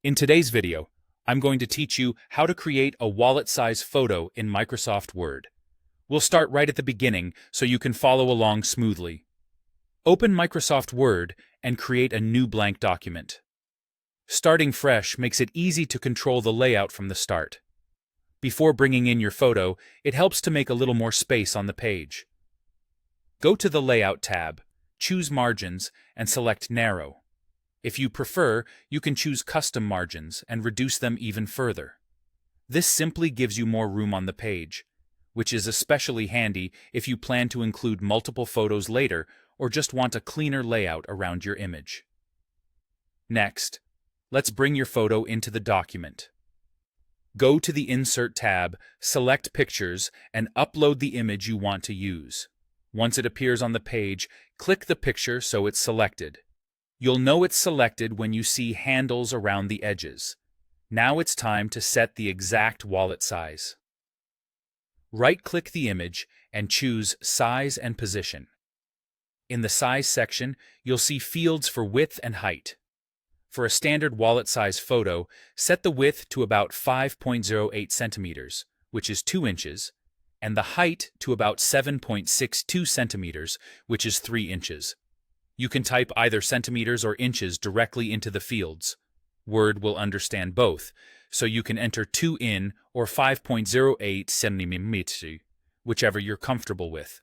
In today's video, I'm going to teach you how to create a wallet-size photo in Microsoft Word. We'll start right at the beginning so you can follow along smoothly. Open Microsoft Word and create a new blank document. Starting fresh makes it easy to control the layout from the start. Before bringing in your photo, it helps to make a little more space on the page. Go to the Layout tab, choose Margins, and select Narrow. If you prefer, you can choose custom margins and reduce them even further. This simply gives you more room on the page, which is especially handy if you plan to include multiple photos later or just want a cleaner layout around your image. Next, let's bring your photo into the document. Go to the Insert tab, select Pictures, and upload the image you want to use. Once it appears on the page, click the picture so it's selected. You'll know it's selected when you see handles around the edges. Now it's time to set the exact wallet size. Right-click the image and choose Size and Position. In the Size section, you'll see fields for width and height. For a standard wallet-size photo, set the width to about 5.08 centimeters, which is 2 inches, and the height to about 7.62 centimeters, which is 3 inches. You can type either centimeters or inches directly into the fields. Word will understand both, so you can enter 2 in or 5.08 centimeters, whichever you're comfortable with.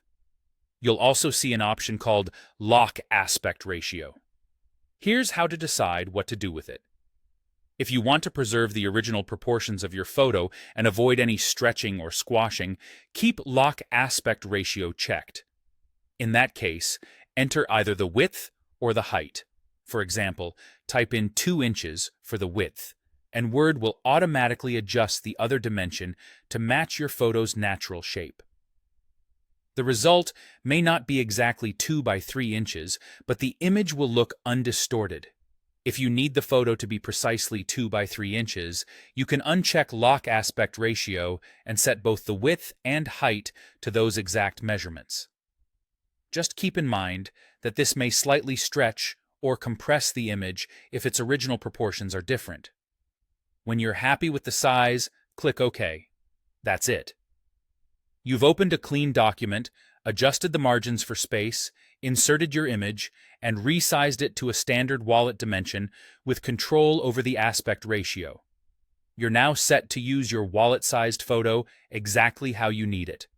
You'll also see an option called Lock Aspect Ratio. Here's how to decide what to do with it. If you want to preserve the original proportions of your photo and avoid any stretching or squashing, keep Lock Aspect Ratio checked. In that case, enter either the width or the height. For example, type in 2 inches for the width, and Word will automatically adjust the other dimension to match your photo's natural shape. The result may not be exactly 2 by 3 inches, but the image will look undistorted. If you need the photo to be precisely 2 by 3 inches, you can uncheck Lock Aspect Ratio and set both the width and height to those exact measurements. Just keep in mind that this may slightly stretch or compress the image if its original proportions are different. When you're happy with the size, click OK. That's it. You've opened a clean document, adjusted the margins for space, inserted your image, and resized it to a standard wallet dimension with control over the aspect ratio. You're now set to use your wallet-sized photo exactly how you need it.